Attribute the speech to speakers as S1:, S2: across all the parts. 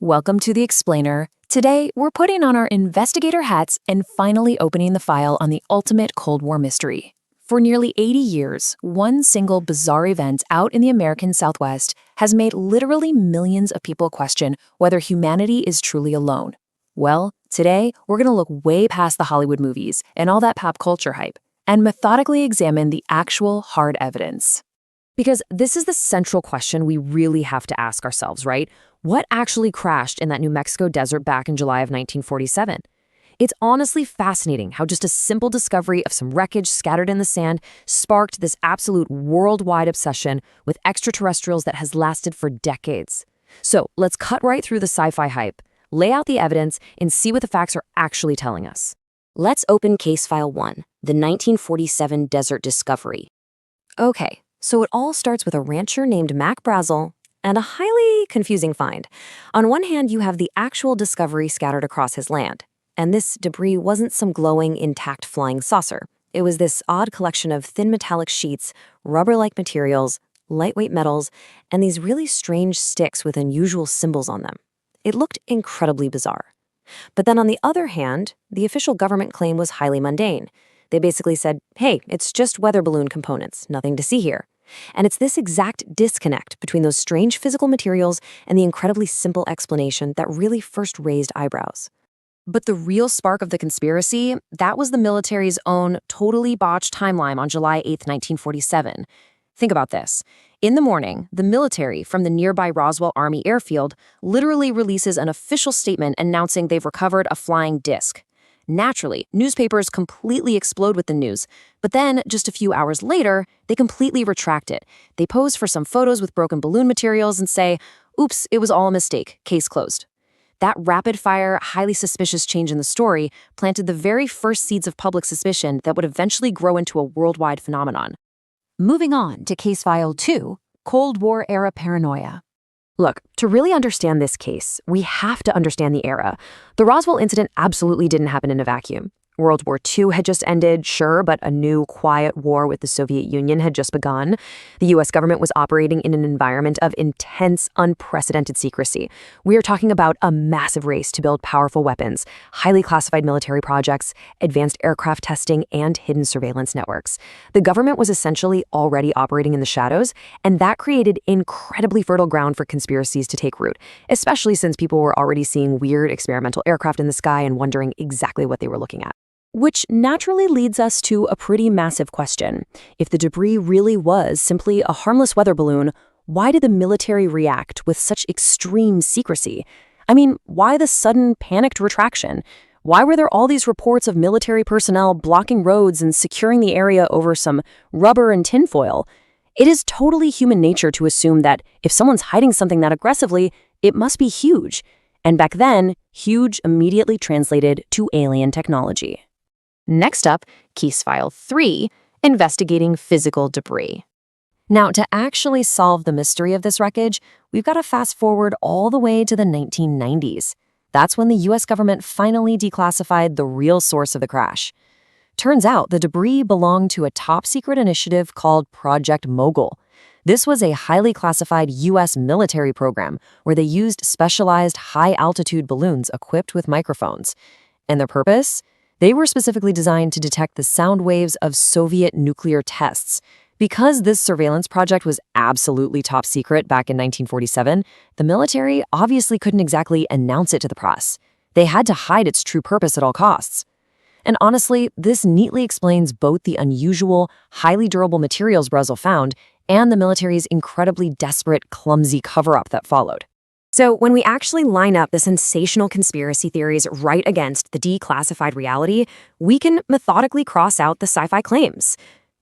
S1: Welcome to The Explainer. Today, we're putting on our investigator hats and finally opening the file on the ultimate Cold War mystery. For nearly 80 years, one single bizarre event out in the American Southwest has made literally millions of people question whether humanity is truly alone. Well, today, we're going to look way past the Hollywood movies and all that pop culture hype and methodically examine the actual hard evidence. Because this is the central question we really have to ask ourselves, right? What actually crashed in that New Mexico desert back in July of 1947? It's honestly fascinating how just a simple discovery of some wreckage scattered in the sand sparked this absolute worldwide obsession with extraterrestrials that has lasted for decades. So let's cut right through the sci-fi hype, lay out the evidence, and see what the facts are actually telling us.
S2: Let's open Case File 1, the 1947 Desert Discovery.
S1: Okay, so it all starts with a rancher named Mac Brazel and a highly confusing find. On one hand, you have the actual discovery scattered across his land. And this debris wasn't some glowing, intact flying saucer. It was this odd collection of thin metallic sheets, rubber-like materials, lightweight metals, and these really strange sticks with unusual symbols on them. It looked incredibly bizarre. But then on the other hand, the official government claim was highly mundane. They basically said, hey, it's just weather balloon components, nothing to see here. And it's this exact disconnect between those strange physical materials and the incredibly simple explanation that really first raised eyebrows. But the real spark of the conspiracy, that was the military's own totally botched timeline on July 8, 1947. Think about this. In the morning, the military from the nearby Roswell Army Airfield literally releases an official statement announcing they've recovered a flying disc. Naturally, newspapers completely explode with the news, but then, just a few hours later, they completely retract it. They pose for some photos with broken balloon materials and say, oops, it was all a mistake, case closed. That rapid-fire, highly suspicious change in the story planted the very first seeds of public suspicion that would eventually grow into a worldwide phenomenon. Moving on to Case File 2, Cold War-era paranoia. Look, to really understand this case, we have to understand the era. The Roswell Incident absolutely didn't happen in a vacuum. World War II had just ended, sure, but a new, quiet war with the Soviet Union had just begun. The U.S. government was operating in an environment of intense, unprecedented secrecy. We are talking about a massive race to build powerful weapons, highly classified military projects, advanced aircraft testing, and hidden surveillance networks. The government was essentially already operating in the shadows, and that created incredibly fertile ground for conspiracies to take root, especially since people were already seeing weird experimental aircraft in the sky and wondering exactly what they were looking at. Which naturally leads us to a pretty massive question. If the debris really was simply a harmless weather balloon, why did the military react with such extreme secrecy? I mean, why the sudden panicked retraction? Why were there all these reports of military personnel blocking roads and securing the area over some rubber and tinfoil? It is totally human nature to assume that if someone's hiding something that aggressively, it must be huge. And back then, huge immediately translated to alien technology. Next up, Case File 3, Investigating Physical Debris. Now, to actually solve the mystery of this wreckage, we've got to fast forward all the way to the 1990s. That's when the U.S. government finally declassified the real source of the crash. Turns out the debris belonged to a top-secret initiative called Project Mogul. This was a highly classified U.S. military program where they used specialized high-altitude balloons equipped with microphones. And their purpose? They were specifically designed to detect the sound waves of Soviet nuclear tests. Because this surveillance project was absolutely top secret back in 1947, the military obviously couldn't exactly announce it to the press. They had to hide its true purpose at all costs. And honestly, this neatly explains both the unusual, highly durable materials Brazel found and the military's incredibly desperate, clumsy cover-up that followed. So when we actually line up the sensational conspiracy theories right against the declassified reality, we can methodically cross out the sci-fi claims.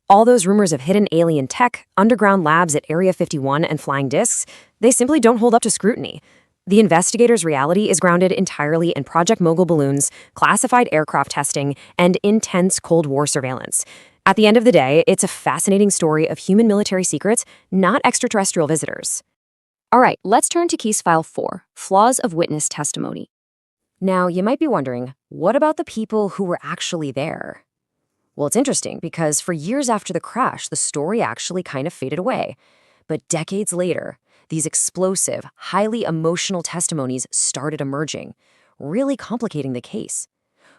S1: All those rumors of hidden alien tech, underground labs at Area 51, and flying discs, they simply don't hold up to scrutiny. The investigators' reality is grounded entirely in Project Mogul balloons, classified aircraft testing, and intense Cold War surveillance. At the end of the day, it's a fascinating story of human military secrets, not extraterrestrial visitors. All right, let's turn to Case File 4, Flaws of Witness Testimony. Now, you might be wondering, what about the people who were actually there? Well, it's interesting because for years after the crash, the story actually kind of faded away. But decades later,
S2: these explosive, highly emotional testimonies started emerging, really complicating the case.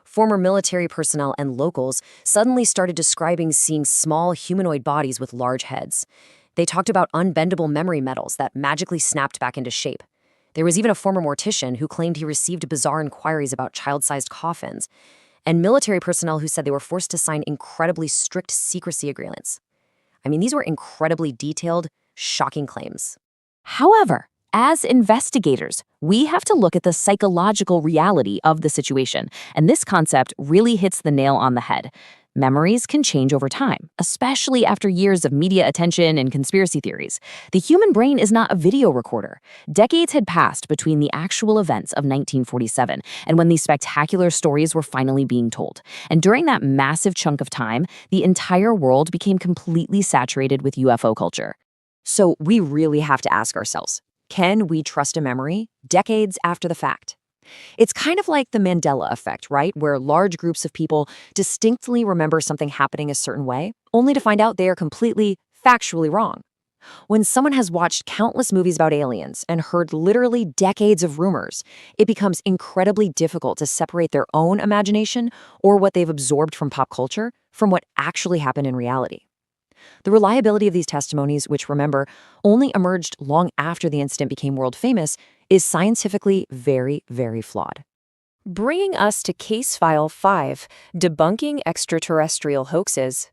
S2: Former military personnel and locals suddenly started describing seeing small humanoid bodies with large heads. They talked about unbendable memory metals that magically snapped back into shape. There was even a former mortician who claimed he received bizarre inquiries about child-sized coffins, and military personnel who said they were forced to sign incredibly strict secrecy agreements. I mean, these were incredibly detailed, shocking claims.
S1: However, as investigators, we have to look at the psychological reality of the situation, and this concept really hits the nail on the head. Memories can change over time, especially after years of media attention and conspiracy theories. The human brain is not a video recorder. Decades had passed between the actual events of 1947 and when these spectacular stories were finally being told. And during that massive chunk of time, the entire world became completely saturated with UFO culture.
S2: So we really have to ask ourselves, can we trust a memory decades after the fact? It's kind of like the Mandela effect, right? Where large groups of people distinctly remember something happening a certain way, only to find out they are completely, factually wrong. When someone has watched countless movies about aliens and heard literally decades of rumors, it becomes incredibly difficult to separate their own imagination or what they've absorbed from pop culture from what actually happened in reality. The reliability of these testimonies, which remember, only emerged long after the incident became world famous, is scientifically very, very flawed. Bringing us to Case File 5, Debunking Extraterrestrial Hoaxes.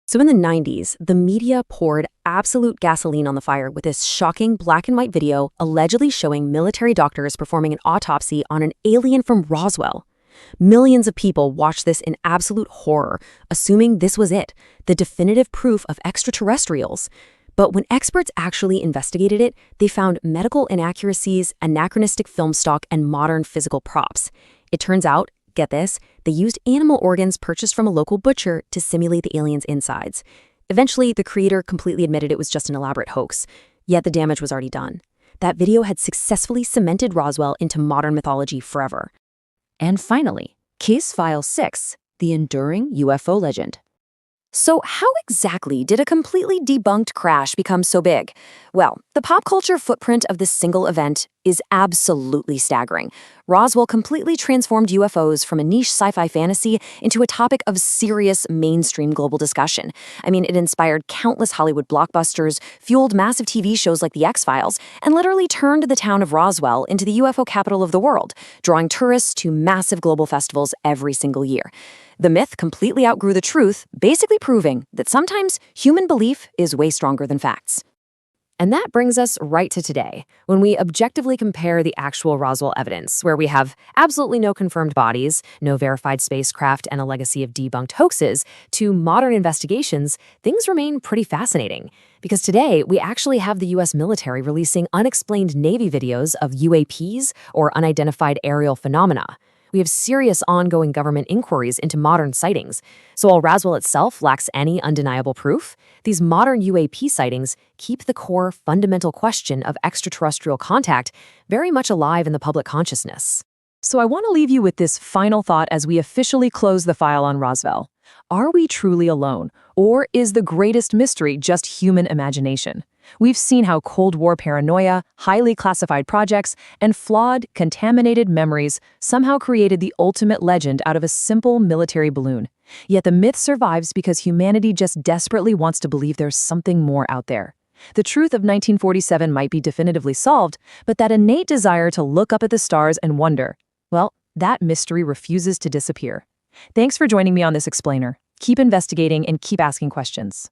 S2: So in the 90s, the media poured absolute gasoline on the fire with this shocking black and white video allegedly showing military doctors performing an autopsy on an alien from Roswell. Millions of people watched this in absolute horror, assuming this was it, the definitive proof of extraterrestrials. But when experts actually investigated it, they found medical inaccuracies, anachronistic film stock, and modern physical props. It turns out, get this, they used animal organs purchased from a local butcher to simulate the aliens' insides. Eventually, the creator completely admitted it was just an elaborate hoax, yet the damage was already done. That video had successfully cemented Roswell into modern mythology forever. And finally, Case File 6, The Enduring UFO Legend. So how exactly did a completely debunked crash become so big? Well, the pop culture footprint of this single event is absolutely staggering. Roswell completely transformed UFOs from a niche sci-fi fantasy into a topic of serious mainstream global discussion. I mean, it inspired countless Hollywood blockbusters, fueled massive TV shows like The X-Files, and literally turned the town of Roswell into the UFO capital of the world, drawing tourists to massive global festivals every single year. The myth completely outgrew the truth, basically proving that sometimes human belief is way stronger than facts. And that brings us right to today, when we objectively compare the actual Roswell evidence, where we have absolutely no confirmed bodies, no verified spacecraft, and a legacy of debunked hoaxes, to modern investigations. Things remain pretty fascinating. Because today, we actually have the U.S. military releasing unexplained Navy videos of UAPs, or unidentified aerial phenomena. We have serious ongoing government inquiries into modern sightings. So while Roswell itself lacks any undeniable proof, these modern UAP sightings keep the core fundamental question of extraterrestrial contact very much alive in the public consciousness. So I want to leave you with this final thought as we officially close the file on Roswell. Are we truly alone, or is the greatest mystery just human imagination? We've seen how Cold War paranoia, highly classified projects, and flawed, contaminated memories somehow created the ultimate legend out of a simple military balloon. Yet the myth survives because humanity just desperately wants to believe there's something more out there. The truth of 1947 might be definitively solved, but that innate desire to look up at the stars and wonder, well, that mystery refuses to disappear. Thanks for joining me on this explainer. Keep investigating and keep asking questions.